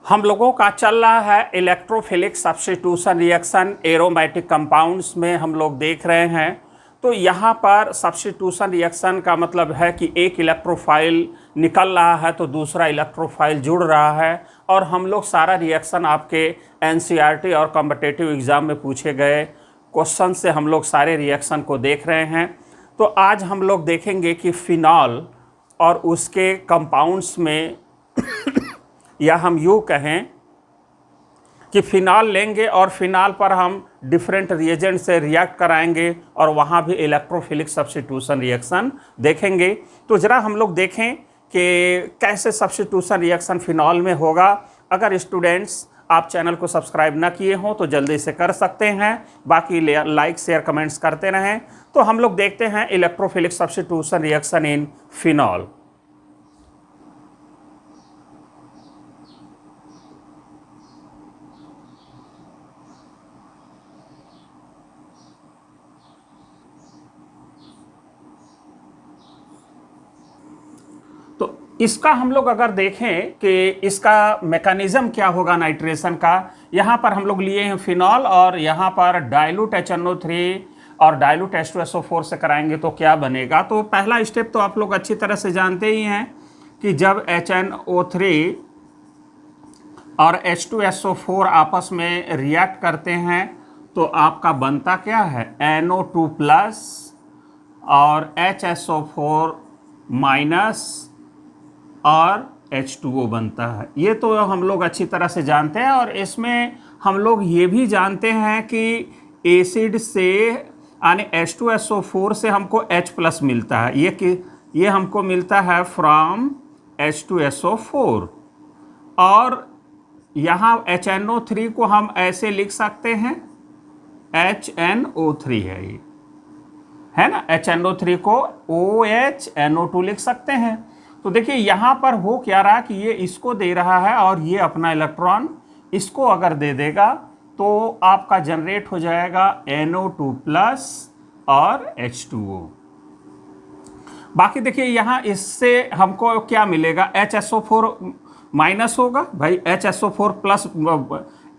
हम लोगों का चल रहा है electrophilic substitution reaction aromatic compounds में हम लोग देख रहे हैं। तो यहाँ पर सब्स्टिट्यूशन रिएक्शन का मतलब है कि एक इलेक्ट्रोफाइल निकल रहा है तो दूसरा इलेक्ट्रोफाइल जुड़ रहा है, और हम लोग सारा रिएक्शन आपके एनसीईआरटी और कॉम्पिटिटिव एग्ज़ाम में पूछे गए क्वेश्चन से हम लोग सारे रिएक्शन को देख रहे हैं। तो आज हम लोग देखेंगे कि फिनॉल और उसके कंपाउंड्स में या हम यूँ कहें कि फिनॉल लेंगे और फिनॉल पर हम डिफरेंट रिएजेंट से रिएक्ट कराएंगे और वहाँ भी इलेक्ट्रोफिलिक सब्स्टिट्यूशन रिएक्शन देखेंगे। तो ज़रा हम लोग देखें कि कैसे सब्स्टिट्यूशन रिएक्शन फिनॉल में होगा। अगर स्टूडेंट्स आप चैनल को सब्सक्राइब ना किए हों तो जल्दी से कर सकते हैं, बाकी लाइक शेयर कमेंट्स करते रहें। तो हम लोग देखते हैं electrophilic substitution reaction in phenol. इसका हम लोग अगर देखें कि इसका मैकेनिज्म क्या होगा नाइट्रेशन का, यहाँ पर हम लोग लिए हैं फिनॉल और यहाँ पर डाइल्यूट HNO3 और डाइल्यूट H2SO4 से कराएंगे तो क्या बनेगा। तो पहला स्टेप तो आप लोग अच्छी तरह से जानते ही हैं कि जब HNO3 और H2SO4 आपस में रिएक्ट करते हैं तो आपका बनता क्या है, NO2 प्लस और HSO4 माइनस और H2O बनता है। ये तो हम लोग अच्छी तरह से जानते हैं। और इसमें हम लोग ये भी जानते हैं कि एसिड से यानी H2SO4 से हमको H प्लस मिलता है। ये हमको मिलता है फ्रॉम H2SO4, और यहाँ HNO3 को हम ऐसे लिख सकते हैं, HNO3 है ना, HNO3 को OH NO2 लिख सकते हैं। तो देखिए यहाँ पर हो क्या रहा कि ये इसको दे रहा है और ये अपना इलेक्ट्रॉन इसको अगर दे देगा तो आपका जनरेट हो जाएगा NO2 प्लस और H2O। बाकी देखिए यहाँ इससे हमको क्या मिलेगा, HSO4 माइनस होगा भाई, HSO4 प्लस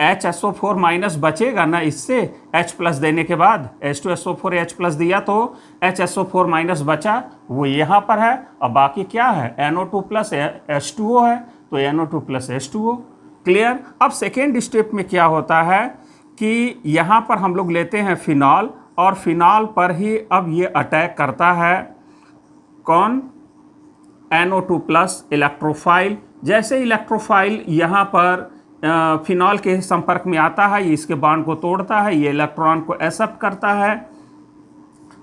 HSO4 माइनस बचेगा ना इससे, H प्लस देने के बाद H2SO4 H प्लस दिया तो HSO4 माइनस बचा, वो यहाँ पर है। और बाकी क्या है, NO2 प्लस H2O है, तो NO2 प्लस H2O। क्लियर। अब सेकेंड स्टेप में क्या होता है कि यहाँ पर हम लोग लेते हैं फिनॉल, और फिनॉल पर ही अब ये अटैक करता है कौन, NO2 प्लस इलेक्ट्रोफाइल। जैसे इलेक्ट्रोफाइल यहाँ पर फिनॉल के संपर्क में आता है, ये इसके बॉन्ड को तोड़ता है, ये इलेक्ट्रॉन को एक्सेप्ट करता है।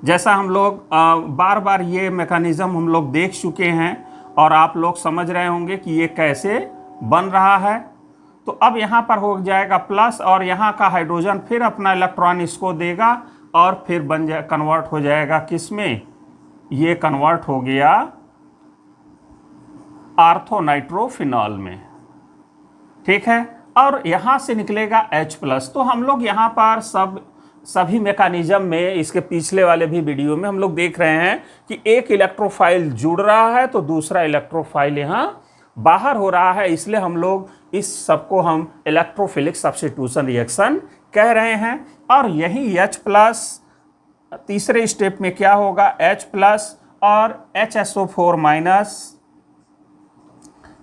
जैसा हम लोग बार बार ये मैकेनिज्म हम लोग देख चुके हैं और आप लोग समझ रहे होंगे कि ये कैसे बन रहा है। तो अब यहाँ पर हो जाएगा प्लस, और यहाँ का हाइड्रोजन फिर अपना इलेक्ट्रॉन इसको देगा और फिर कन्वर्ट हो जाएगा किस में, ये कन्वर्ट हो गया आर्थोनाइट्रोफिनॉल में। ठीक है। और यहाँ से निकलेगा H प्लस। तो हम लोग यहाँ पर सभी मैकेनिज्म में, इसके पिछले वाले भी वीडियो में हम लोग देख रहे हैं कि एक इलेक्ट्रोफाइल जुड़ रहा है तो दूसरा इलेक्ट्रोफाइल यहाँ बाहर हो रहा है, इसलिए हम लोग इस सबको हम इलेक्ट्रोफिलिक सब्स्टिट्यूशन रिएक्शन कह रहे हैं। और यही H प्लस तीसरे स्टेप में क्या होगा, H प्लस और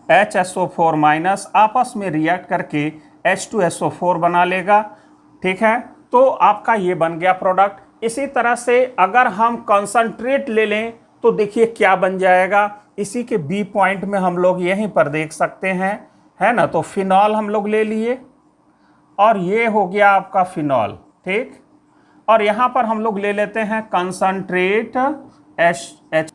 HSO4 माइनस आपस में रिएक्ट करके H2SO4 बना लेगा। ठीक है। तो आपका ये बन गया प्रोडक्ट। इसी तरह से अगर हम कंसंट्रेट ले लें तो देखिए क्या बन जाएगा, इसी के B पॉइंट में हम लोग यहीं पर देख सकते हैं, है ना। तो फिनॉल हम लोग ले लिए और ये हो गया आपका फिनॉल। ठीक। और यहाँ पर हम लोग ले लेते हैं कंसंट्रेट H।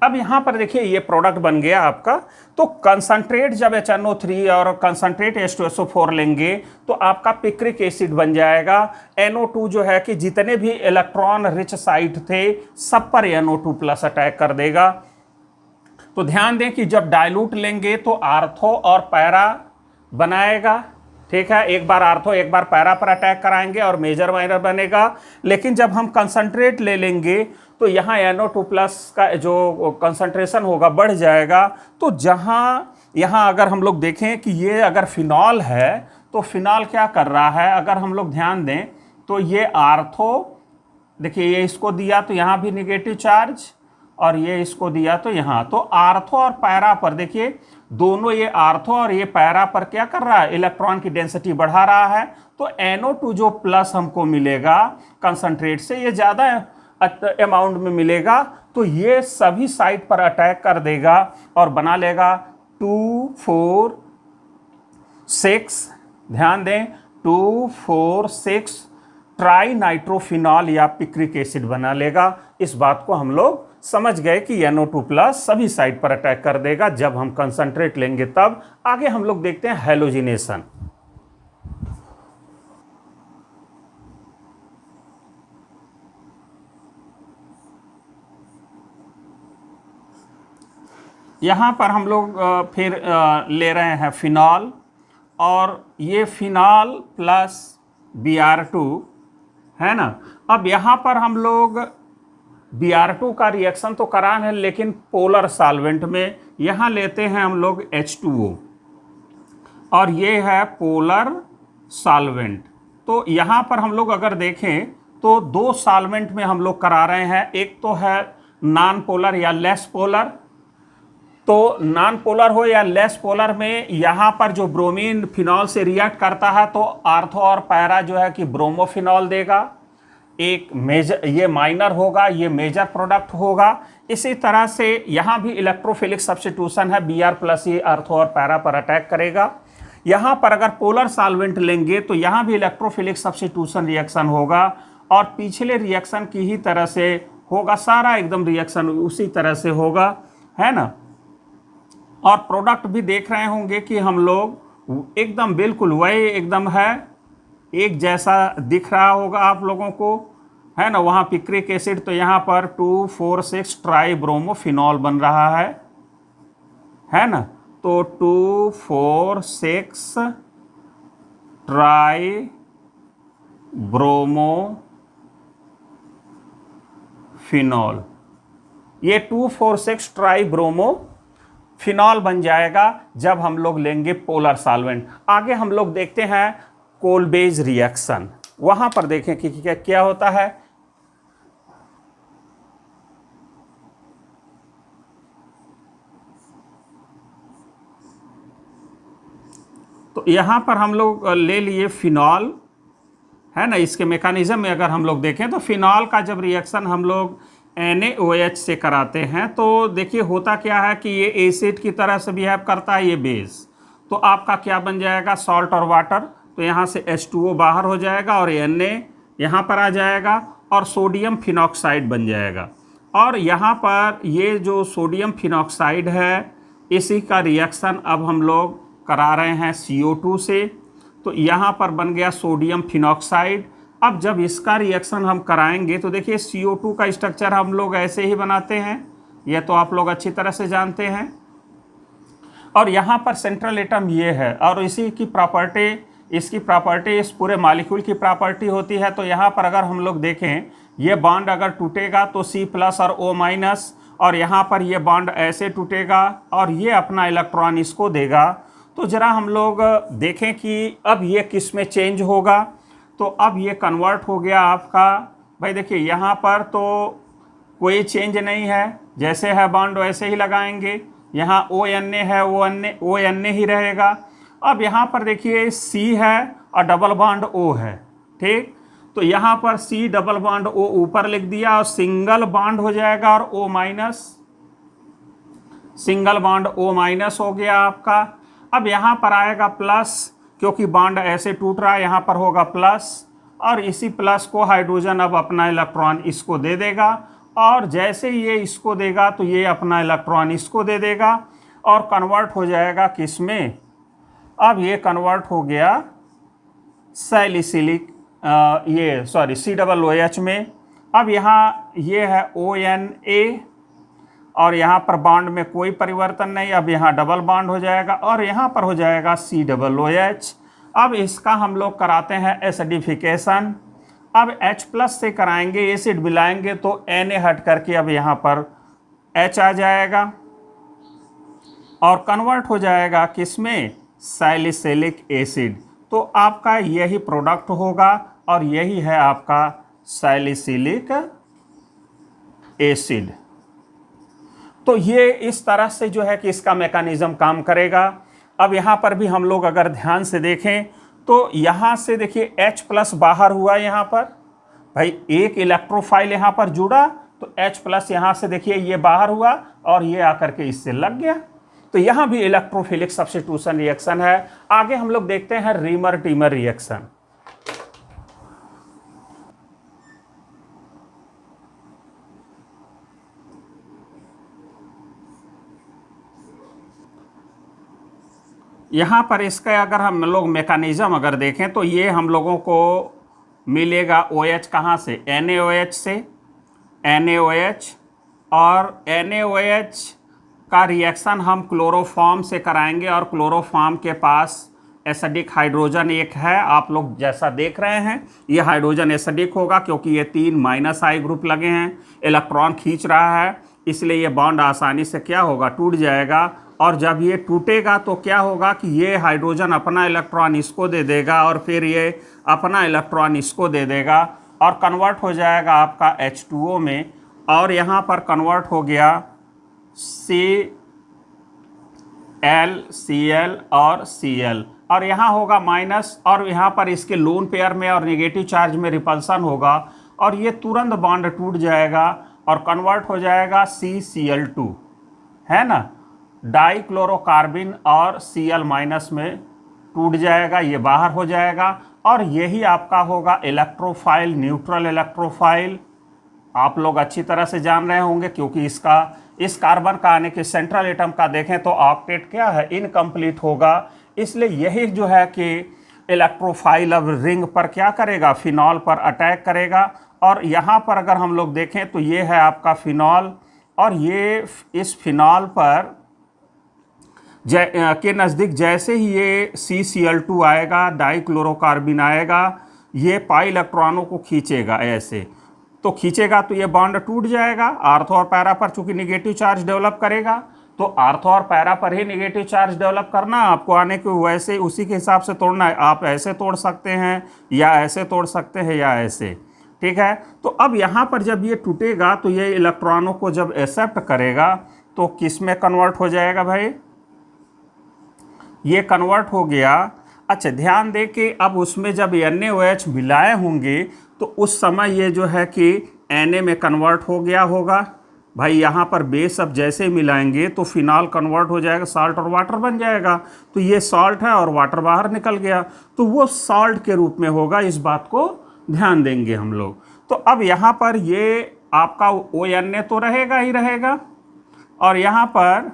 अब यहाँ पर देखिए ये प्रोडक्ट बन गया आपका। तो कंसंट्रेट जब HNO3 और कंसंट्रेट H2SO4 लेंगे तो आपका पिक्रिक एसिड बन जाएगा। NO2 जो है कि जितने भी इलेक्ट्रॉन रिच साइट थे सब पर NO2 प्लस अटैक कर देगा। तो ध्यान दें कि जब डाइल्यूट लेंगे तो आर्थो और पैरा बनाएगा, ठीक है, एक बार आर्थो एक बार पैरा पर अटैक कराएंगे और मेजर माइनर बनेगा। लेकिन जब हम कंसंट्रेट ले लेंगे तो यहाँ NO2+ का जो कंसंट्रेशन होगा बढ़ जाएगा। तो जहाँ यहाँ अगर हम लोग देखें कि ये अगर फिनॉल है तो फिनॉल क्या कर रहा है, अगर हम लोग ध्यान दें तो ये आर्थो, देखिए ये इसको दिया तो यहाँ भी निगेटिव चार्ज, और ये इसको दिया तो यहाँ, तो आर्थो और पैरा पर देखिए दोनों, ये आर्थो और ये पैरा पर क्या कर रहा है, इलेक्ट्रॉन की डेंसिटी बढ़ा रहा है। तो NO2 जो प्लस हमको मिलेगा कंसंट्रेट से, ये ज़्यादा अमाउंट में मिलेगा, तो ये सभी साइड पर अटैक कर देगा और बना लेगा 2, 4, 6, ध्यान दें 2, 4, 6 ट्राई नाइट्रोफिनॉल या पिक्रिक एसिड बना लेगा। इस बात को हम लोग समझ गए कि NO2+ सभी साइड पर अटैक कर देगा। जब हम कंसंट्रेट लेंगे तब आगे हम लोग देखते हैं हैलोजिनेशन। यहाँ पर हम लोग फिर ले रहे हैं फिनॉल, और ये फिनॉल प्लस Br2 है ना। अब यहाँ पर हम लोग Br2 का रिएक्शन तो करा है, लेकिन पोलर सॉल्वेंट में यहाँ लेते हैं हम लोग H2O, और ये है पोलर सॉल्वेंट। तो यहाँ पर हम लोग अगर देखें तो दो सॉल्वेंट में हम लोग करा रहे हैं, एक तो है नॉन पोलर या लेस पोलर। तो नॉन पोलर हो या लेस पोलर में यहाँ पर जो ब्रोमीन फिनॉल से रिएक्ट करता है तो आर्थो और पैरा जो है कि ब्रोमोफिनॉल देगा, एक मेजर, ये माइनर होगा, ये मेजर प्रोडक्ट होगा। इसी तरह से यहाँ भी इलेक्ट्रोफिलिक सब्स्टिट्यूशन है, Br+ ये आर्थो और पैरा पर अटैक करेगा। यहाँ पर अगर पोलर सॉल्वेंट लेंगे तो यहाँ भी इलेक्ट्रोफिलिक सब्स्टिट्यूशन रिएक्शन होगा, और पिछले रिएक्शन की ही तरह से होगा, सारा एकदम रिएक्शन उसी तरह से होगा, है ना। और प्रोडक्ट भी देख रहे होंगे कि हम लोग एकदम बिल्कुल वही एकदम है, एक जैसा दिख रहा होगा आप लोगों को, है ना। वहाँ पिक्रिक एसिड, तो यहाँ पर 2, 4, 6 ट्राई ब्रोमोफिनॉल बन रहा है ना। तो 2, 4, 6 ट्राई ब्रोमोफिनॉल, ये 2, 4, 6 ट्राई ब्रोमोफिनॉल बन जाएगा जब हम लोग लेंगे पोलर सॉल्वेंट। आगे हम लोग देखते हैं कोलबेज रिएक्शन, वहां पर देखें कि क्या होता है। तो यहां पर हम लोग ले लिए फिनॉल, है ना। इसके मैकेनिज्म में अगर हम लोग देखें तो फिनॉल का जब रिएक्शन हम लोग NaOH से कराते हैं तो देखिए होता क्या है कि ये एसिड की तरह से बिहेव करता है, ये बेस। तो आपका क्या बन जाएगा, सॉल्ट और वाटर। तो यहाँ से H2O बाहर हो जाएगा और Na यहाँ पर आ जाएगा और सोडियम फिनॉक्साइड बन जाएगा। और यहाँ पर ये जो सोडियम फिनॉक्साइड है, इसी का रिएक्शन अब हम लोग करा रहे हैं CO2 से। तो यहाँ पर बन गया सोडियम फिनॉक्साइड। अब जब इसका रिएक्शन हम कराएंगे तो देखिए CO2 का स्ट्रक्चर हम लोग ऐसे ही बनाते हैं, यह तो आप लोग अच्छी तरह से जानते हैं। और यहाँ पर सेंट्रल एटम ये है, और इसी की प्रॉपर्टी, इसकी प्रॉपर्टी इस पूरे मॉलिक्यूल की प्रॉपर्टी होती है। तो यहाँ पर अगर हम लोग देखें, ये बॉन्ड अगर टूटेगा तो C+ और O-, और यहाँ पर ये बॉन्ड ऐसे टूटेगा और ये अपना इलेक्ट्रॉन इसको देगा। तो ज़रा हम लोग देखें कि अब ये किस में चेंज होगा। तो अब ये कन्वर्ट हो गया आपका, भाई देखिए यहाँ पर तो कोई चेंज नहीं है, जैसे है बॉन्ड वैसे ही लगाएंगे। यहाँ ONA है, ONA ही रहेगा। अब यहाँ पर देखिए C है और डबल बॉन्ड O है, ठीक। तो यहाँ पर C डबल बॉन्ड O ऊपर लिख दिया और सिंगल बॉन्ड हो जाएगा, और O-, सिंगल बॉन्ड O- हो गया आपका। अब यहाँ पर आएगा प्लस, क्योंकि बॉन्ड ऐसे टूट रहा है, यहाँ पर होगा प्लस, और इसी प्लस को हाइड्रोजन अब अपना इलेक्ट्रॉन इसको दे देगा, और जैसे ये इसको देगा तो ये अपना इलेक्ट्रॉन इसको दे देगा और कन्वर्ट हो जाएगा किस में। अब ये कन्वर्ट हो गया सैलिसिलिक COOH में। अब यहाँ ये है ONA, और यहाँ पर बॉन्ड में कोई परिवर्तन नहीं, अब यहाँ डबल बॉन्ड हो जाएगा और यहाँ पर हो जाएगा COOH। अब इसका हम लोग कराते हैं एसिडिफिकेशन। अब H+ से कराएंगे, एसिड मिलाएंगे तो Na हट करके अब यहाँ पर H आ जाएगा और कन्वर्ट हो जाएगा किसमें, सैलिसिलिक एसिड। तो आपका यही प्रोडक्ट होगा और यही है आपका सैलिसिलिक एसिड। तो ये इस तरह से जो है कि इसका मैकेनिज्म काम करेगा। अब यहाँ पर भी हम लोग अगर ध्यान से देखें तो यहाँ से देखिए H+ बाहर हुआ, यहाँ पर भाई एक इलेक्ट्रोफाइल यहाँ पर जुड़ा तो H+ यहाँ से देखिए ये बाहर हुआ और ये आकर के इससे लग गया। तो यहाँ भी इलेक्ट्रोफिलिक सब्स्टिट्यूशन रिएक्शन है। आगे हम लोग देखते हैं रीमर टीमर रिएक्शन। यहाँ पर इसका अगर हम लोग मैकेनिज्म अगर देखें तो ये हम लोगों को मिलेगा OH कहाँ से, NaOH से, NaOH, और NaOH का रिएक्शन हम क्लोरोफॉर्म से कराएंगे और क्लोरोफॉर्म के पास एसिडिक हाइड्रोजन एक है, आप लोग जैसा देख रहे हैं ये हाइड्रोजन एसिडिक होगा क्योंकि ये 3 I ग्रुप लगे हैं, इलेक्ट्रॉन खींच रहा है, इसलिए ये बॉन्ड आसानी से क्या होगा, टूट जाएगा। और जब ये टूटेगा तो क्या होगा कि ये हाइड्रोजन अपना इलेक्ट्रॉन इसको दे देगा और फिर ये अपना इलेक्ट्रॉन इसको दे देगा और कन्वर्ट हो जाएगा आपका H2O में, और यहाँ पर कन्वर्ट हो गया Cl, Cl और Cl, और यहाँ होगा माइनस, और यहाँ पर इसके लोन पेयर में और नेगेटिव चार्ज में रिपल्सन होगा और ये तुरंत बॉन्ड टूट जाएगा और कन्वर्ट हो जाएगा CCl2, है ना, डाइक्लोरोकार्बिन और Cl- में टूट जाएगा, ये बाहर हो जाएगा और यही आपका होगा इलेक्ट्रोफाइल, न्यूट्रल इलेक्ट्रोफाइल। आप लोग अच्छी तरह से जान रहे होंगे क्योंकि इसका इस कार्बन का आने के सेंट्रल एटम का देखें तो ऑक्टेट क्या है, इनकम्प्लीट होगा, इसलिए यही जो है कि इलेक्ट्रोफाइल अब रिंग पर क्या करेगा, फिनॉल पर अटैक करेगा। और यहाँ पर अगर हम लोग देखें तो ये है आपका फिनॉल, और ये इस फिनॉल पर के नज़दीक जैसे ही ये CCl2 आएगा, डाइक्लोरोकार्बिन आएगा, ये पाई इलेक्ट्रॉनों को खींचेगा, ऐसे तो खींचेगा तो ये बॉन्ड टूट जाएगा। आर्थो और पैरा पर चूंकि निगेटिव चार्ज डेवलप करेगा तो आर्थो और पैरा पर ही निगेटिव चार्ज डेवलप करना आपको, आने को वैसे उसी के हिसाब से तोड़ना है। आप ऐसे तोड़ सकते हैं या ऐसे तोड़ सकते हैं या ऐसे, ठीक है। तो अब यहाँ पर जब ये टूटेगा तो ये इलेक्ट्रॉनों को जब एक्सेप्ट करेगा तो किस में कन्वर्ट हो जाएगा भाई, ये कन्वर्ट हो गया। अच्छा ध्यान दें कि अब उसमें जब NaOH मिलाए होंगे तो उस समय ये जो है कि Na में कन्वर्ट हो गया होगा भाई। यहाँ पर बेस अब जैसे ही मिलाएंगे तो फिनॉल कन्वर्ट हो जाएगा, साल्ट और वाटर बन जाएगा। तो ये सॉल्ट है और वाटर बाहर निकल गया तो वो सॉल्ट के रूप में होगा, इस बात को ध्यान देंगे हम लोग। तो अब यहाँ पर ये आपका ONA तो रहेगा ही रहेगा, और यहाँ पर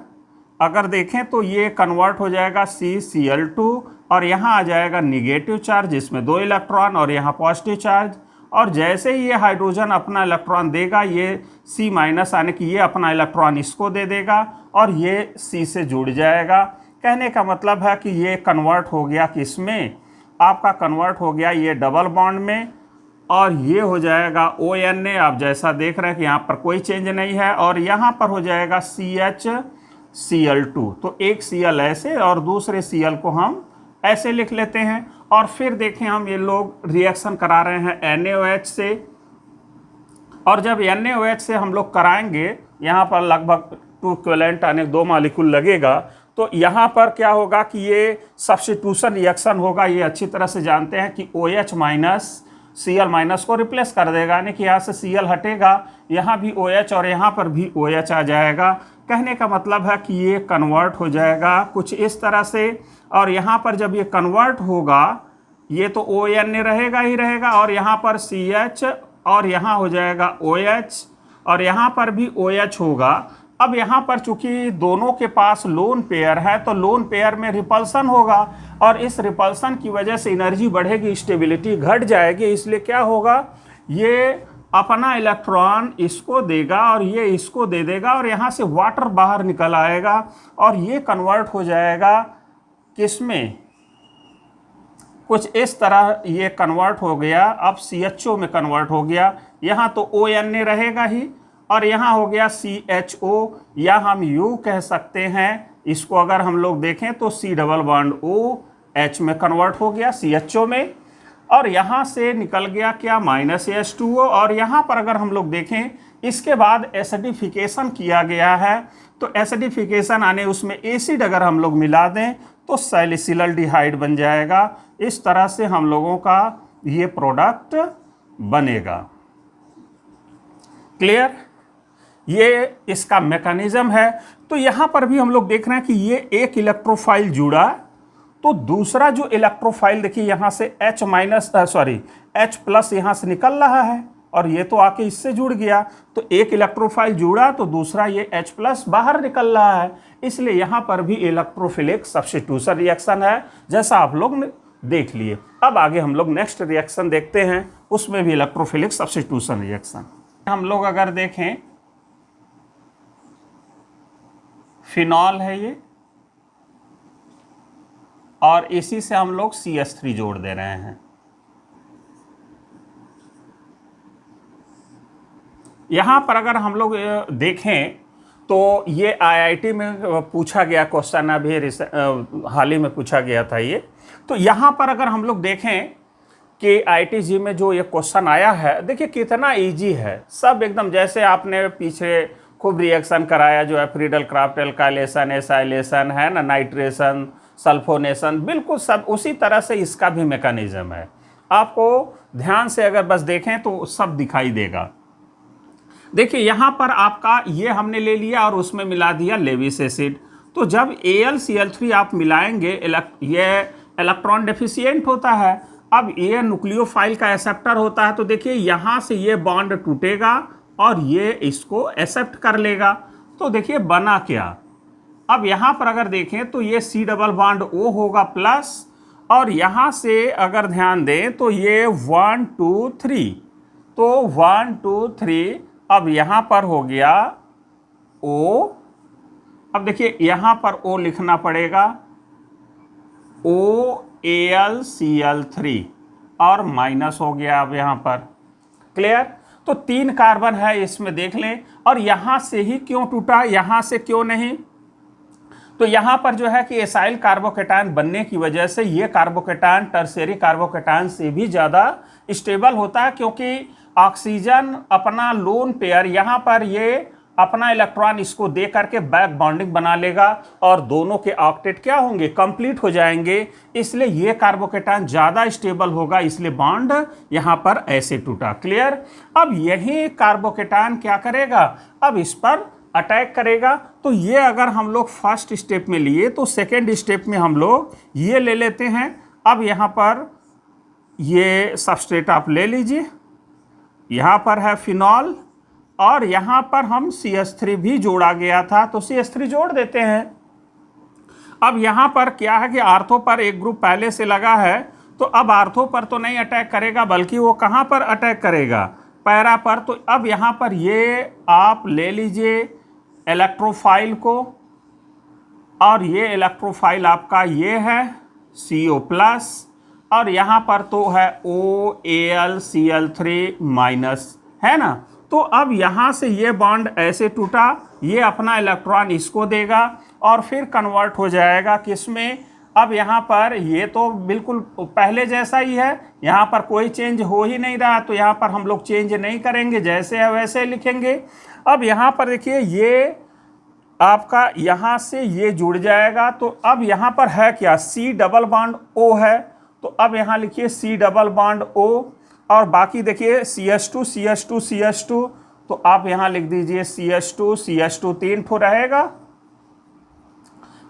अगर देखें तो ये कन्वर्ट हो जाएगा CCl2 और यहाँ आ जाएगा निगेटिव चार्ज, इसमें 2 इलेक्ट्रॉन और यहाँ पॉजिटिव चार्ज। और जैसे ही ये हाइड्रोजन अपना इलेक्ट्रॉन देगा, ये C- आने की ये अपना इलेक्ट्रॉन इसको दे देगा और ये C से जुड़ जाएगा। कहने का मतलब है कि ये कन्वर्ट हो गया किसमें, आपका कन्वर्ट हो गया ये डबल बॉन्ड में, और ये हो जाएगा ONA। आप जैसा देख रहे हैं कि यहाँ पर कोई चेंज नहीं है, और यहाँ पर हो जाएगा CHCl2। तो एक Cl ऐसे और दूसरे Cl को हम ऐसे लिख लेते हैं। और फिर देखें हम ये लोग रिएक्शन करा रहे हैं NaOH से, और जब NaOH से हम लोग कराएंगे यहाँ पर लगभग 2 इक्विवेलेंट यानी 2 मॉलिक्यूल लगेगा, तो यहाँ पर क्या होगा कि ये सब्स्टिट्यूशन रिएक्शन होगा। ये अच्छी तरह से जानते हैं कि OH- Cl- को रिप्लेस कर देगा, यानी कि यहाँ से Cl हटेगा, यहाँ भी OH और यहाँ पर भी OH आ जाएगा। कहने का मतलब है कि ये कन्वर्ट हो जाएगा कुछ इस तरह से, और यहाँ पर जब ये कन्वर्ट होगा ये तो ONA रहेगा ही रहेगा, और यहाँ पर CH और यहाँ हो जाएगा OH और यहाँ पर भी OH होगा। अब यहाँ पर चूंकि दोनों के पास लोन पेयर है तो लोन पेयर में रिपल्सन होगा, और इस रिपल्सन की वजह से एनर्जी बढ़ेगी, स्टेबिलिटी घट जाएगी। इसलिए क्या होगा, ये अपना इलेक्ट्रॉन इसको देगा और ये इसको दे देगा, और यहाँ से वाटर बाहर निकल आएगा और ये कन्वर्ट हो जाएगा किसमें, कुछ इस तरह ये कन्वर्ट हो गया, अब CHO में कन्वर्ट हो गया। यहाँ तो ONA रहेगा ही, और यहाँ हो गया CHO, या हम यूँ कह सकते हैं इसको, अगर हम लोग देखें तो C डबल बॉन्ड OH में कन्वर्ट हो गया CHO में, और यहाँ से निकल गया क्या -H2O। और यहाँ पर अगर हम लोग देखें इसके बाद एसिडिफिकेशन किया गया है, तो एसिडिफिकेशन आने उसमें एसिड अगर हम लोग मिला दें तो सैलिसिलडिहाइड बन जाएगा। इस तरह से हम लोगों का ये प्रोडक्ट बनेगा। क्लियर? ये इसका मैकेनिज्म है। तो यहाँ पर भी हम लोग देख रहे हैं कि ये एक इलेक्ट्रोफाइल जुड़ा, तो दूसरा जो इलेक्ट्रोफाइल देखिए यहाँ से H+ यहाँ से निकल रहा है, और ये तो आके इससे जुड़ गया, तो एक इलेक्ट्रोफाइल जुड़ा तो दूसरा ये H+ बाहर निकल रहा है, इसलिए यहाँ पर भी इलेक्ट्रोफिलिक सब्स्टिट्यूशन रिएक्शन है, जैसा आप लोग ने देख लिए। अब आगे हम लोग नेक्स्ट रिएक्शन देखते हैं, उसमें भी इलेक्ट्रोफिलिक सब्स्टिट्यूशन रिएक्शन। हम लोग अगर देखें, फिनॉल है ये, और इसी से हम लोग CH3 जोड़ दे रहे हैं। यहाँ पर अगर हम लोग देखें तो ये IIT में पूछा गया क्वेश्चन, अभी हाल ही में पूछा गया था ये। तो यहाँ पर अगर हम लोग देखें कि IITG में जो ये क्वेश्चन आया है, देखिए कितना इजी है, सब एकदम जैसे आपने पीछे खूब रिएक्शन कराया, जो है फ्रीडल क्राफ्ट एल्काइलेशन, एसाइलेशन है ना, नाइट्रेशन, सल्फोनेशन, बिल्कुल सब उसी तरह से इसका भी मैकेनिज्म है। आपको ध्यान से अगर बस देखें तो सब दिखाई देगा। देखिए यहाँ पर आपका ये हमने ले लिया और उसमें मिला दिया लेविस एसिड, तो जब AlCl3 आप मिलाएंगे, ये इलेक्ट्रॉन डेफिशिएंट होता है। अब ये न्यूक्लियोफाइल का एक्सेप्टर होता है, तो देखिए यहाँ से ये बॉन्ड टूटेगा और ये इसको एक्सेप्ट कर लेगा। तो देखिए बना क्या, अब यहाँ पर अगर देखें तो ये C डबल बॉन्ड O होगा प्लस, और यहाँ से अगर ध्यान दें तो ये 1 2 3, तो 1 2 3, अब यहाँ पर हो गया O। अब देखिए यहाँ पर O लिखना पड़ेगा, OAlCl3, और माइनस हो गया अब यहाँ पर। क्लियर? तो 3 कार्बन है इसमें, देख लें। और यहाँ से ही क्यों टूटा, यहाँ से क्यों नहीं? तो यहाँ पर जो है कि एसाइल कार्बोकेटायन बनने की वजह से ये कार्बोकेटायन टर्शियरी कार्बोकेटायन से भी ज़्यादा स्टेबल होता है, क्योंकि ऑक्सीजन अपना लोन पेयर यहाँ पर ये अपना इलेक्ट्रॉन इसको दे करके बैक बॉन्डिंग बना लेगा, और दोनों के ऑक्टेट क्या होंगे, कंप्लीट हो जाएंगे। इसलिए ये कार्बोकेटायन ज़्यादा स्टेबल होगा, इसलिए बॉन्ड यहाँ पर ऐसे टूटा। क्लियर? अब यही कार्बोकेटायन क्या करेगा, अब इस पर अटैक करेगा। तो ये अगर हम लोग फर्स्ट स्टेप में लिए, तो सेकेंड स्टेप में हम लोग ये ले लेते हैं। अब यहाँ पर ये सबस्ट्रेट आप ले लीजिए, यहाँ पर है फिनॉल, और यहाँ पर हम CH3 भी जोड़ा गया था, तो CH3 जोड़ देते हैं। अब यहाँ पर क्या है कि आर्थो पर एक ग्रुप पहले से लगा है, तो अब आर्थो पर तो नहीं अटैक करेगा, बल्कि वो कहाँ पर अटैक करेगा, पैरा पर। तो अब यहाँ पर ये आप ले लीजिए इलेक्ट्रोफाइल को, और ये इलेक्ट्रोफाइल आपका ये है CO+, और यहाँ पर तो है OAlCl3- है ना। तो अब यहाँ से ये बॉन्ड ऐसे टूटा, ये अपना इलेक्ट्रॉन इसको देगा और फिर कन्वर्ट हो जाएगा किसमें, अब यहाँ पर ये तो बिल्कुल पहले जैसा ही है, यहाँ पर कोई चेंज हो ही नहीं रहा, तो यहाँ पर हम लोग चेंज नहीं करेंगे, जैसे है वैसे लिखेंगे। अब यहाँ पर देखिए ये आपका यहाँ से ये जुड़ जाएगा, तो अब यहाँ पर है क्या, C डबल बॉन्ड O है, तो अब यहाँ लिखिए C डबल बॉन्ड O, और बाकी देखिए CH2 CH2 CH2, तो आप यहाँ लिख दीजिए CH2 CH2 3 ठो रहेगा,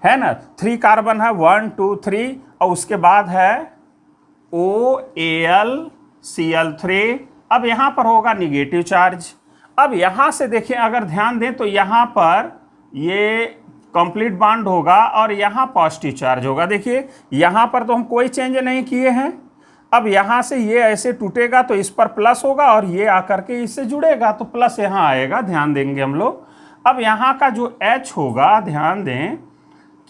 है ना। 3 कार्बन है, 1 2 3, और उसके बाद है OAlCl3। अब यहाँ पर होगा निगेटिव चार्ज। अब यहाँ से देखिए अगर ध्यान दें तो यहाँ पर ये कंप्लीट बॉन्ड होगा और यहाँ पॉजिटिव चार्ज होगा। देखिए यहाँ पर तो हम कोई चेंज नहीं किए हैं। अब यहाँ से ये ऐसे टूटेगा तो इस पर प्लस होगा और ये आकर के इससे जुड़ेगा तो प्लस यहाँ आएगा, ध्यान देंगे हम लोग। अब यहाँ का जो H होगा, ध्यान दें,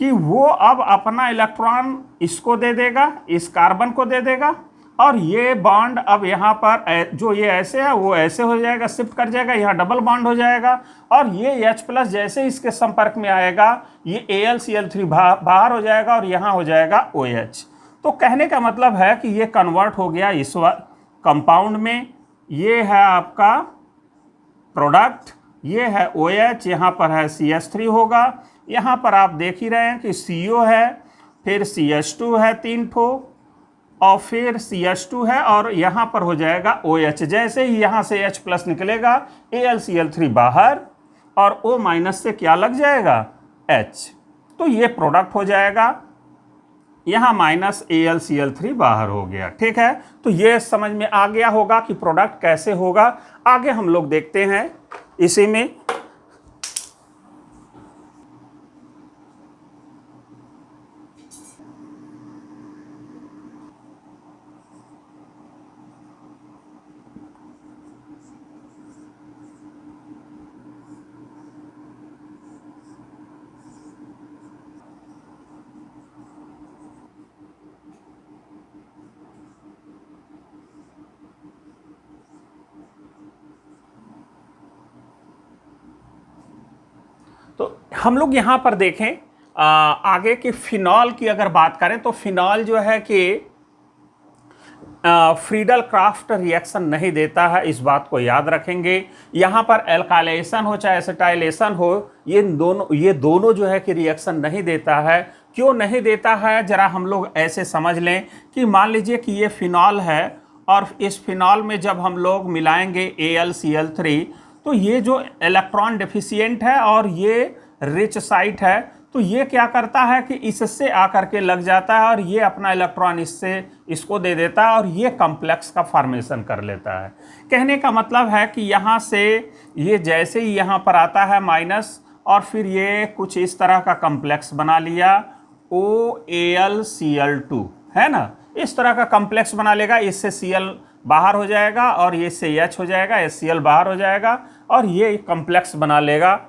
कि वो अब अपना इलेक्ट्रॉन इसको दे देगा, इस कार्बन को दे देगा, और ये बॉन्ड अब यहाँ पर जो ये ऐसे है वो ऐसे हो जाएगा, शिफ्ट कर जाएगा, यहाँ डबल बॉन्ड हो जाएगा, और ये H+ जैसे इसके संपर्क में आएगा ये AlCl3 बाहर हो जाएगा और यहाँ हो जाएगा OH। तो कहने का मतलब है कि ये कन्वर्ट हो गया इस कंपाउंड में। ये है आपका प्रोडक्ट, ये है OH, यहाँ पर है CH3 होगा, यहाँ पर आप देख ही रहे हैं कि CO है, फिर CH2 है 3 ठो, और फिर CH2 है, और यहाँ पर हो जाएगा OH। जैसे ही यहाँ से H+ निकलेगा AlCl3 बाहर, और O- से क्या लग जाएगा, H, तो ये प्रोडक्ट हो जाएगा, यहाँ -AlCl3 बाहर हो गया। ठीक है, तो ये समझ में आ गया होगा कि प्रोडक्ट कैसे होगा। आगे हम लोग देखते हैं इसी में। तो हम लोग यहाँ पर देखें आगे कि फिनॉल की अगर बात करें तो फिनॉल जो है कि फ्रीडल क्राफ्ट रिएक्शन नहीं देता है, इस बात को याद रखेंगे। यहाँ पर एल्काइलेशन हो चाहे एसिटाइलेशन हो, ये दोनों जो है कि रिएक्शन नहीं देता है। क्यों नहीं देता है, जरा हम लोग ऐसे समझ लें कि मान लीजिए कि ये फिनॉल है, और इस फिनॉल में जब हम लोग मिलाएंगे AlCl3, तो ये जो इलेक्ट्रॉन डेफिशिएंट है और ये रिच साइट है, तो ये क्या करता है कि इससे आकर के लग जाता है और ये अपना इलेक्ट्रॉन इसको दे देता है और ये कॉम्प्लेक्स का फॉर्मेशन कर लेता है। कहने का मतलब है कि यहाँ से ये जैसे ही यहाँ पर आता है माइनस, और फिर ये कुछ इस तरह का कॉम्प्लेक्स बना लिया OAlCl2, है ना, इस तरह का कॉम्प्लेक्स बना लेगा। इससे Cl बाहर हो जाएगा और ये से H हो जाएगा, HCl बाहर हो जाएगा और ये कॉम्प्लेक्स बना लेगा।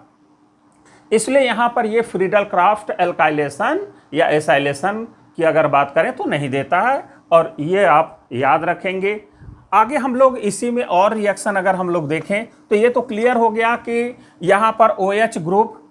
इसलिए यहाँ पर ये फ्रीडल क्राफ्ट एल्काइलेशन या एसाइलेशन की अगर बात करें तो नहीं देता है, और ये आप याद रखेंगे। आगे हम लोग इसी में और रिएक्शन अगर हम लोग देखें तो ये तो क्लियर हो गया कि यहाँ पर OH ग्रुप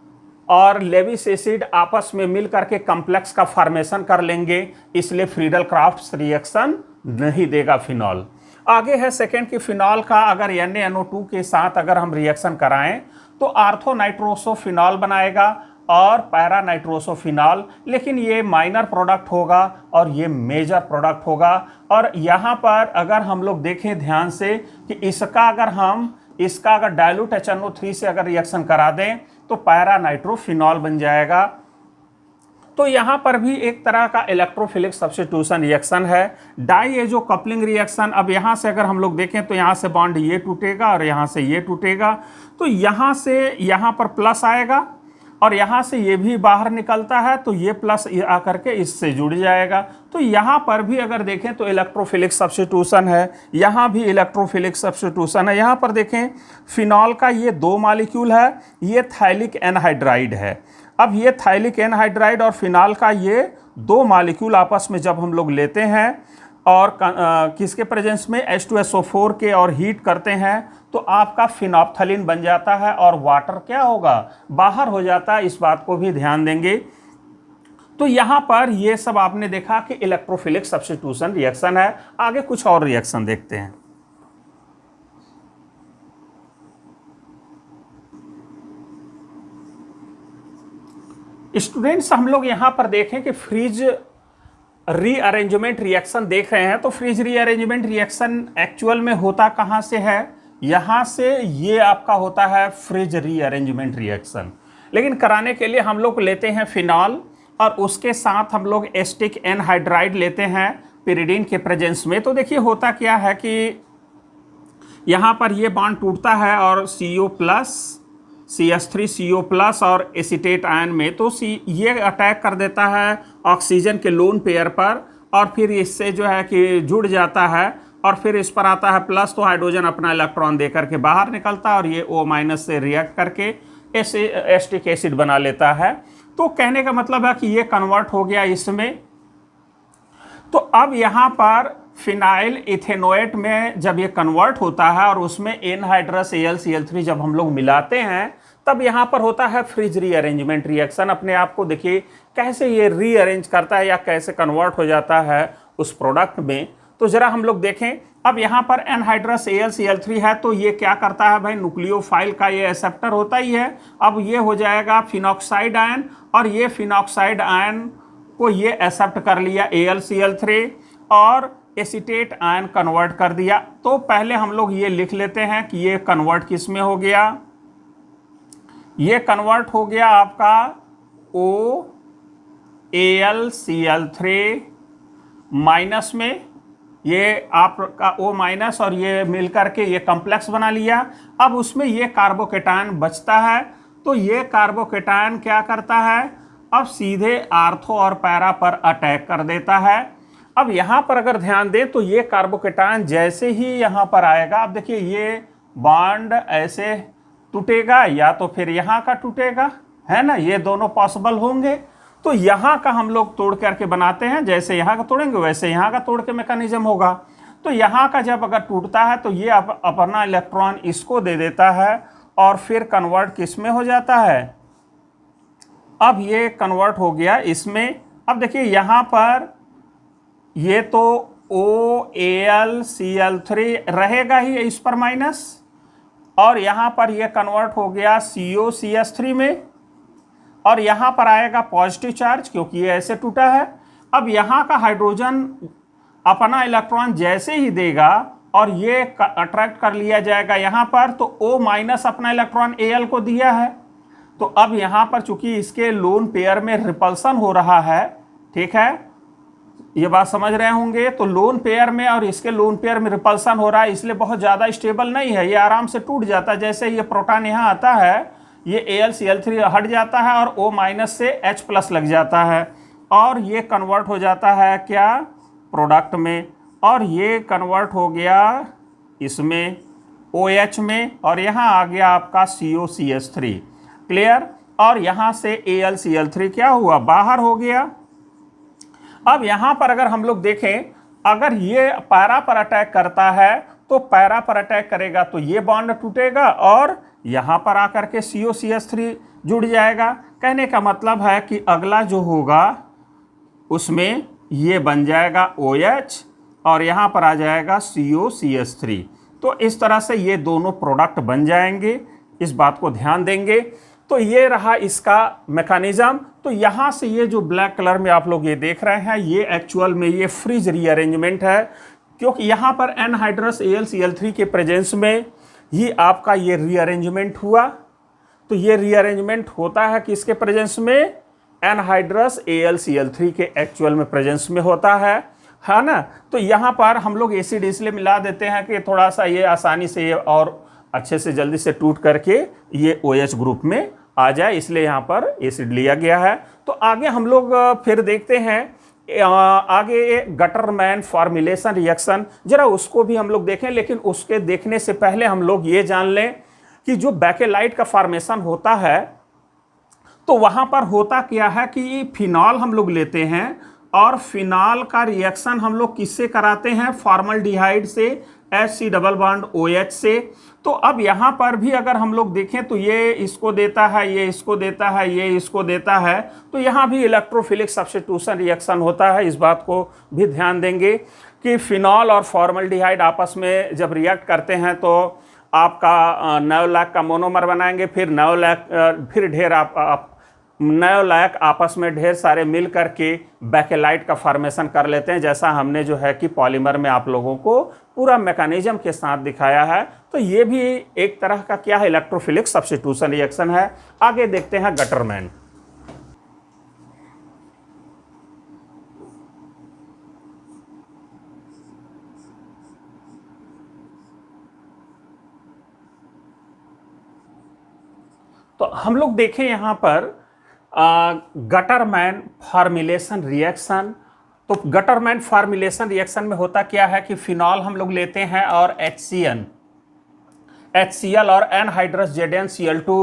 और लेविस एसिड आपस में मिल करके कॉम्प्लेक्स का फॉर्मेशन कर लेंगे, इसलिए फ्रीडल क्राफ्ट रिएक्शन नहीं देगा फिनॉल। आगे है सेकेंड कि फिनॉल का अगर NaNO2 के साथ अगर हम रिएक्शन कराएं तो आर्थोनाइट्रोसोफिनॉल बनाएगा और पैरा नाइट्रोसोफिनॉल, लेकिन ये माइनर प्रोडक्ट होगा और ये मेजर प्रोडक्ट होगा। और यहाँ पर अगर हम लोग देखें ध्यान से कि इसका अगर डाइल्यूट HNO3 से अगर रिएक्शन करा दें तो पैरा नाइट्रोफिनॉल बन जाएगा। तो यहाँ पर भी एक तरह का इलेक्ट्रोफिलिक सब्स्टिट्यूशन रिएक्शन है, डाइएजो कपलिंग रिएक्शन। अब यहाँ से अगर हम लोग देखें तो यहाँ से बॉन्ड ये टूटेगा और यहाँ से ये टूटेगा, तो यहाँ से यहाँ पर प्लस आएगा और यहाँ से ये भी बाहर निकलता है, तो ये प्लस आकर के इससे जुड़ जाएगा। तो यहाँ पर भी अगर देखें तो इलेक्ट्रोफिलिक सब्स्टिट्यूशन है, यहाँ भी इलेक्ट्रोफिलिक सब्स्टिट्यूशन है। यहाँ पर देखें फिनॉल का ये 2 मॉलिक्यूल है, ये थाइलिक एनहाइड्राइड है। अब ये थाइलिक एनहाइड्राइड और फिनॉल का ये 2 मॉलिक्यूल आपस में जब हम लोग लेते हैं और किसके प्रेजेंस में H2SO4 के और हीट करते हैं तो आपका फिनोप्थलीन बन जाता है और वाटर क्या होगा, बाहर हो जाता है। इस बात को भी ध्यान देंगे। तो यहाँ पर ये सब आपने देखा कि इलेक्ट्रोफिलिक सब्स्टिट्यूशन रिएक्शन है। आगे कुछ और रिएक्शन देखते हैं। स्टूडेंट्स हम लोग यहाँ पर देखें कि फ्रीज रीअरेंजमेंट रिएक्शन देख रहे हैं, तो फ्रीज रीअरेंजमेंट रिएक्शन एक्चुअल में होता कहाँ से है, यहाँ से ये आपका होता है फ्रीज रीअरेंजमेंट रिएक्शन। लेकिन कराने के लिए हम लोग लेते हैं फिनॉल और उसके साथ हम लोग एस्टिक एनहाइड्राइड लेते हैं पिरिडीन के प्रेजेंस में। तो देखिए होता क्या है कि यहाँ पर ये बॉन्ड टूटता है और CO+ CH3CO+ और एसीटेट आयन में, तो ये अटैक कर देता है ऑक्सीजन के लोन पेयर पर और फिर इससे जो है कि जुड़ जाता है और फिर इस पर आता है प्लस, तो हाइड्रोजन अपना इलेक्ट्रॉन दे करके बाहर निकलता है और ये O- से रिएक्ट करके एस्टिक एसिड बना लेता है। तो कहने का मतलब है कि ये कन्वर्ट हो गया इसमें। तो अब यहाँ पर फिनाइल इथेनोएट में जब ये कन्वर्ट होता है और उसमें एनहाइड्रस AlCl3 जब हम लोग मिलाते हैं, तब यहाँ पर होता है फ्रिज रीअरेंजमेंट रिएक्शन। अपने आप को देखिए कैसे ये रीअरेंज करता है या कैसे कन्वर्ट हो जाता है उस प्रोडक्ट में। तो जरा हम लोग देखें, अब यहाँ पर एनहाइड्रस AlCl3 है, तो ये क्या करता है भाई, न्यूक्लियोफाइल का ये एक्सेप्टर होता ही है। अब ये हो जाएगा फिनॉक्साइड आयन, और ये फिनॉक्साइड आयन को ये एक्सेप्ट कर लिया AlCl3 और एसीटेट आयन कन्वर्ट कर दिया। तो पहले हम लोग ये लिख लेते हैं कि ये कन्वर्ट किस में हो गया, ये कन्वर्ट हो गया आपका OAlCl3 माइनस में, ये आपका O माइनस और ये मिलकर के ये कॉम्प्लेक्स बना लिया। अब उसमें ये कार्बोकेटायन बचता है, तो ये कार्बोकेटायन क्या करता है, अब सीधे आर्थो और पैरा पर अटैक कर देता है। अब यहाँ पर अगर ध्यान दें तो ये कार्बोकेटायन जैसे ही यहाँ पर आएगा, अब देखिए ये बॉन्ड ऐसे टूटेगा या तो फिर यहाँ का टूटेगा, है ना, ये दोनों पॉसिबल होंगे। तो यहाँ का हम लोग तोड़ करके बनाते हैं, जैसे यहाँ का तोड़ेंगे वैसे यहाँ का तोड़ के मैकेनिज्म होगा। तो यहाँ का जब अगर टूटता है तो ये अपना इलेक्ट्रॉन इसको दे देता है और फिर कन्वर्ट किस में हो जाता है, अब ये कन्वर्ट हो गया इसमें। अब देखिए यहाँ पर ये तो OAlCl3 रहेगा ही इस पर माइनस, और यहाँ पर ये कन्वर्ट हो गया COCH3 में, और यहाँ पर आएगा पॉजिटिव चार्ज क्योंकि ये ऐसे टूटा है। अब यहाँ का हाइड्रोजन अपना इलेक्ट्रॉन जैसे ही देगा और ये अट्रैक्ट कर लिया जाएगा यहाँ पर, तो O माइनस अपना इलेक्ट्रॉन Al को दिया है। तो अब यहाँ पर चूंकि इसके लोन पेयर में रिपल्सन हो रहा है, ठीक है, ये बात समझ रहे होंगे, तो लोन पेयर में और इसके लोन पेयर में रिपल्सन हो रहा है, इसलिए बहुत ज़्यादा स्टेबल नहीं है, ये आराम से टूट जाता है। जैसे ये प्रोटॉन यहाँ आता है, ये AlCl3 हट जाता है और O माइनस से H प्लस लग जाता है, और ये कन्वर्ट हो जाता है क्या, प्रोडक्ट में, और ये कन्वर्ट हो गया इसमें OH में, और यहाँ आ गया आपका COCH3, क्लियर। और यहाँ से AlCl3 क्या हुआ, बाहर हो गया। अब यहाँ पर अगर हम लोग देखें, अगर ये पैरा पर अटैक करता है तो पैरा पर अटैक करेगा तो ये बॉन्ड टूटेगा और यहाँ पर आकर के COCH3 जुड़ जाएगा। कहने का मतलब है कि अगला जो होगा उसमें ये बन जाएगा OH और यहाँ पर आ जाएगा COCH3। तो इस तरह से ये दोनों प्रोडक्ट बन जाएंगे, इस बात को ध्यान देंगे। तो ये रहा इसका मैकेनिज्म। तो यहाँ से ये जो ब्लैक कलर में आप लोग ये देख रहे हैं, ये एक्चुअल में ये फ्रिज रीअरेंजमेंट है, क्योंकि यहाँ पर एनहाइड्रस AlCl3 के प्रेजेंस में ही आपका ये रीअरेंजमेंट हुआ। तो ये रीअरेंजमेंट होता है किसके प्रेजेंस में, एनहाइड्रस AlCl3 के एक्चुअल में प्रेजेंस में होता है ना। तो यहाँ पर हम लोग एसिड इसलिए मिला देते हैं कि थोड़ा सा ये आसानी से ये और अच्छे से जल्दी से टूट करके ये OH ग्रुप में आ जाए, इसलिए यहाँ पर एसिड लिया गया है। तो आगे हम लोग फिर देखते हैं आगे गटरमैन फॉर्मुलेशन रिएक्शन, जरा उसको भी हम लोग देखें। लेकिन उसके देखने से पहले हम लोग ये जान लें कि जो बैकेलाइट का फॉर्मेशन होता है, तो वहाँ पर होता क्या है कि फिनॉल हम लोग लेते हैं और फिनॉल का रिएक्शन हम लोग किससे कराते हैं, फॉर्मल्डिहाइड से, H डबल बॉन्ड OH से। तो अब यहाँ पर भी अगर हम लोग देखें तो ये इसको देता है, ये इसको देता है, ये इसको देता है, तो यहाँ भी इलेक्ट्रोफिलिक सब्स्टिट्यूशन रिएक्शन होता है। इस बात को भी ध्यान देंगे कि फिनॉल और फॉर्मल्डिहाइड आपस में जब रिएक्ट करते हैं तो आपका नेओलैक का मोनोमर बनाएंगे, फिर नेओलैक फिर ढेर नेओलैक आपस में ढेर सारे मिल करके बैकेलाइट का फॉर्मेशन कर लेते हैं, जैसा हमने जो है कि पॉलीमर में आप लोगों को पूरा मैकेनिज्म के साथ दिखाया है। तो ये भी एक तरह का क्या है, इलेक्ट्रोफिलिक सब्स्टिट्यूशन रिएक्शन है। आगे देखते हैं गटरमैन। तो हम लोग देखें यहाँ पर गटरमैन फॉर्मुलेशन रिएक्शन। तो गटरमैन फॉर्मुलेशन रिएक्शन में होता क्या है कि फिनॉल हम लोग लेते हैं और HCl और एनहाइड्रस ZnCl2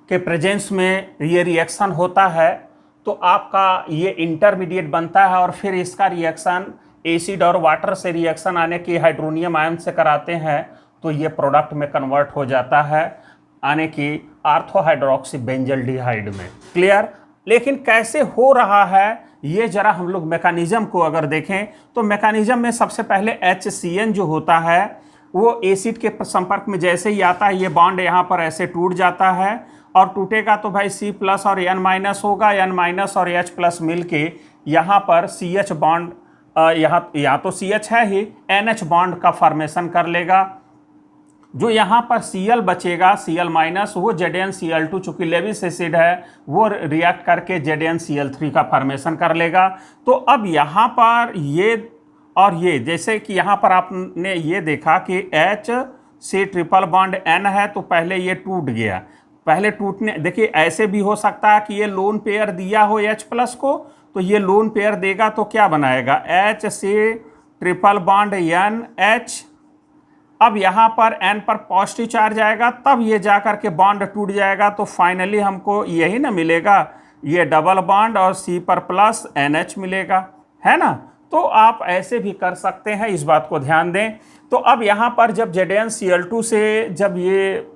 के प्रेजेंस में ये रिएक्शन होता है। तो आपका ये इंटरमीडिएट बनता है और फिर इसका रिएक्शन एसिड और वाटर से रिएक्शन आने की हाइड्रोनियम आयन से कराते हैं तो ये प्रोडक्ट में कन्वर्ट हो जाता है आने की ऑर्थोहाइड्रोक्सी बेंजल्डिहाइड में। क्लियर? लेकिन कैसे हो रहा है ये जरा हम लोग मैकेनिज्म को अगर देखें तो मैकेनिज्म में सबसे पहले HCN जो होता है वो एसिड के संपर्क में जैसे ही आता है ये बॉन्ड यहाँ पर ऐसे टूट जाता है और टूटेगा तो भाई C+ और N- होगा, N- और H+ मिलके यहाँ पर CH बॉन्ड यहाँ तो CH है ही, NH बॉन्ड का फॉर्मेशन कर लेगा। जो यहाँ पर Cl बचेगा Cl- वो ZnCl2 चूंकि लेविस एसिड है वो रिएक्ट करके ZnCl3 का फॉर्मेशन कर लेगा। तो अब यहाँ पर ये और ये जैसे कि यहाँ पर आपने ये देखा कि H से ट्रिपल बॉन्ड N है तो पहले ये टूट गया। पहले टूटने देखिए ऐसे भी हो सकता है कि ये लोन पेयर दिया हो H+ को तो ये लोन पेयर देगा तो क्या बनाएगा H से ट्रिपल बॉन्ड NH। अब यहाँ पर N पर पॉजिटिव चार्ज आएगा तब ये जाकर के बॉन्ड टूट जाएगा तो फाइनली हमको यही ना मिलेगा, ये डबल बॉन्ड और C पर प्लस NH मिलेगा, है ना। तो आप ऐसे भी कर सकते हैं, इस बात को ध्यान दें। तो अब यहाँ पर जब ZnCl2 से जब ये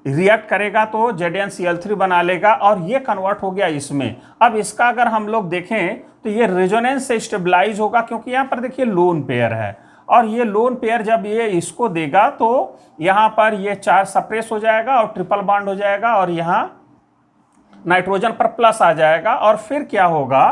रिएक्ट करेगा तो ZnCl3 बना लेगा और ये कन्वर्ट हो गया इसमें। अब इसका अगर हम लोग देखें तो ये रेजोनेंस से स्टेबलाइज होगा क्योंकि यहाँ पर देखिए लोन पेयर है और ये लोन पेयर जब ये इसको देगा तो यहाँ पर ये चार्ज सप्रेस हो जाएगा और ट्रिपल बॉन्ड हो जाएगा और यहाँ नाइट्रोजन पर प्लस आ जाएगा। और फिर क्या होगा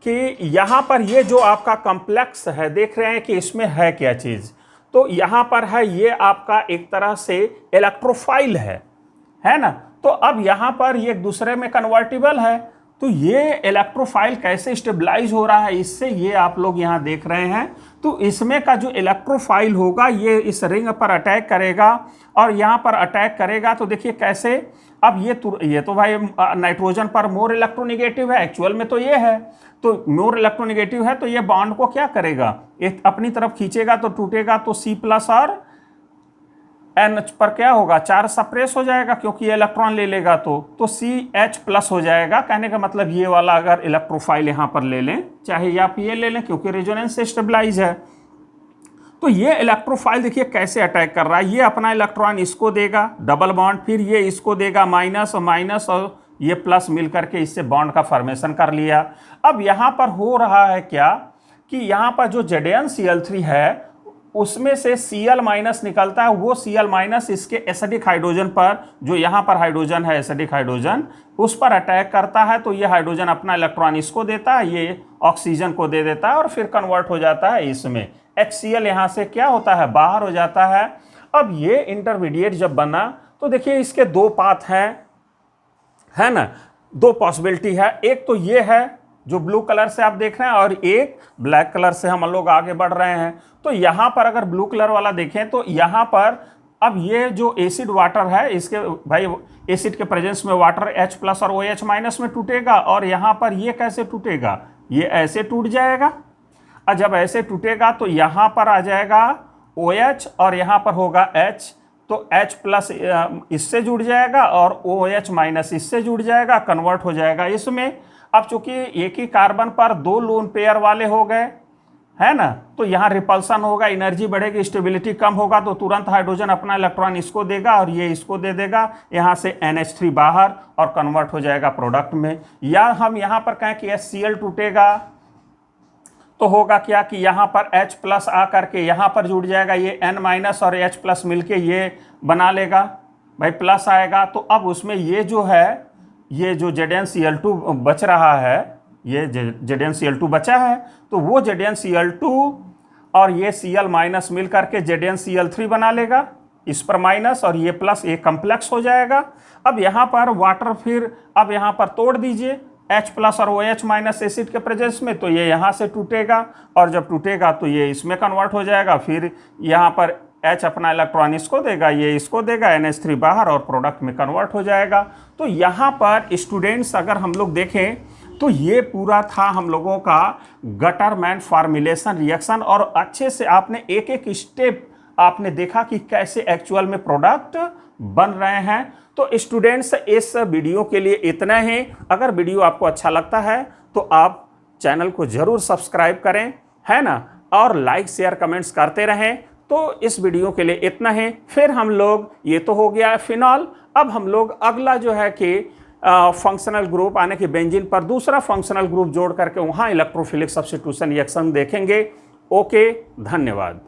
कि यहाँ पर ये जो आपका कॉम्प्लेक्स है देख रहे हैं कि इसमें है क्या चीज़, तो यहाँ पर है ये आपका एक तरह से इलेक्ट्रोफाइल है ना। तो अब यहाँ पर ये एक दूसरे में कन्वर्टिबल है तो ये इलेक्ट्रोफाइल कैसे स्टेबलाइज हो रहा है इससे ये आप लोग यहाँ देख रहे हैं। तो इसमें का जो इलेक्ट्रोफाइल होगा ये इस रिंग पर अटैक करेगा और यहाँ पर अटैक करेगा तो देखिए कैसे। अब ये तो भाई नाइट्रोजन पर मोर इलेक्ट्रोनिगेटिव है, एक्चुअल में तो ये है, तो मोर इलेक्ट्रोनिगेटिव है तो ये बॉन्ड को क्या करेगा, एक अपनी तरफ खींचेगा तो टूटेगा तो C+ और NH पर क्या होगा, चार्ज सप्रेस हो जाएगा क्योंकि ये इलेक्ट्रॉन ले लेगा तो CH+ हो जाएगा। कहने का मतलब ये वाला अगर इलेक्ट्रोफाइल यहाँ पर ले लें चाहे आप ये ले लें क्योंकि रेजोनेंस से स्टेबलाइज है। तो ये इलेक्ट्रोफाइल देखिए कैसे अटैक कर रहा है, ये अपना इलेक्ट्रॉन इसको देगा डबल बॉन्ड, फिर ये इसको देगा माइनस और ये प्लस मिल करके इससे बॉन्ड का फॉर्मेशन कर लिया। अब यहाँ पर हो रहा है क्या कि यहाँ पर जो ZnCl3 है उसमें से Cl- निकलता है, वो Cl- इसके एसिडिक हाइड्रोजन पर जो यहाँ पर हाइड्रोजन है एसिडिक हाइड्रोजन उस पर अटैक करता है तो ये हाइड्रोजन अपना इलेक्ट्रॉन इसको देता है, ये ऑक्सीजन को दे देता है और फिर कन्वर्ट हो जाता है इसमें। HCl यहाँ से क्या होता है, बाहर हो जाता है। अब ये इंटरमीडिएट जब बना तो देखिए इसके दो पाथ हैं, है ना, दो पॉसिबिलिटी है। एक तो ये है जो ब्लू कलर से आप देख रहे हैं और एक ब्लैक कलर से हम लोग आगे बढ़ रहे हैं। तो यहाँ पर अगर ब्लू कलर वाला देखें तो यहाँ पर अब ये जो एसिड वाटर है इसके भाई एसिड के प्रेजेंस में वाटर H+ और OH- में टूटेगा और यहाँ पर ये कैसे टूटेगा, ये ऐसे टूट जाएगा। और जब ऐसे टूटेगा तो यहाँ पर आ जाएगा OH और यहाँ पर होगा H, तो H+ इससे जुड़ जाएगा और OH- इससे जुड़ जाएगा, कन्वर्ट हो जाएगा इसमें। अब चूंकि एक ही कार्बन पर दो लोन पेयर वाले हो गए, है ना, तो यहाँ रिपल्सन होगा, एनर्जी बढ़ेगी, स्टेबिलिटी कम होगा तो तुरंत हाइड्रोजन अपना इलेक्ट्रॉन इसको देगा और ये इसको दे देगा, यहाँ से NH3 बाहर और कन्वर्ट हो जाएगा प्रोडक्ट में। या हम यहाँ पर कहें कि HCl टूटेगा तो होगा क्या कि यहाँ पर H+ आ करके यहाँ पर जुड़ जाएगा, ये N- और H+ मिलके ये बना लेगा, भाई प्लस आएगा। तो अब उसमें ये जो है ये जो ZnCl2 बच रहा है, ये ZnCl2 बचा है तो वो ZnCl2 और ये Cl- मिल करके ZnCl3 बना लेगा, इस पर माइनस और ये प्लस, ये कम्प्लेक्स हो जाएगा। अब यहाँ पर वाटर फिर अब यहाँ पर तोड़ दीजिए H+ और OH- एसिड के प्रेजेंस में, तो ये यहाँ से टूटेगा और जब टूटेगा तो ये इसमें कन्वर्ट हो जाएगा, फिर यहाँ पर H अपना इलेक्ट्रॉन इसको देगा, ये इसको देगा, NH3 बाहर और प्रोडक्ट में कन्वर्ट हो जाएगा। तो यहाँ पर स्टूडेंट्स अगर हम लोग देखें तो ये पूरा था हम लोगों का गटरमैन फॉर्मुलेशन रिएक्शन और अच्छे से आपने एक एक स्टेप आपने देखा कि कैसे एक्चुअल में प्रोडक्ट बन रहे हैं। तो स्टूडेंट्स, इस वीडियो के लिए इतना ही। अगर वीडियो आपको अच्छा लगता है तो आप चैनल को जरूर सब्सक्राइब करें, है ना, और लाइक शेयर कमेंट्स करते रहें। तो इस वीडियो के लिए इतना है। फिर हम लोग, ये तो हो गया है फिनॉल, अब हम लोग अगला जो है कि फंक्शनल ग्रुप यानी कि बेंजीन पर दूसरा फंक्शनल ग्रुप जोड़ करके वहाँ इलेक्ट्रोफिलिक सब्स्टिट्यूशन रिएक्शन देखेंगे। ओके, धन्यवाद।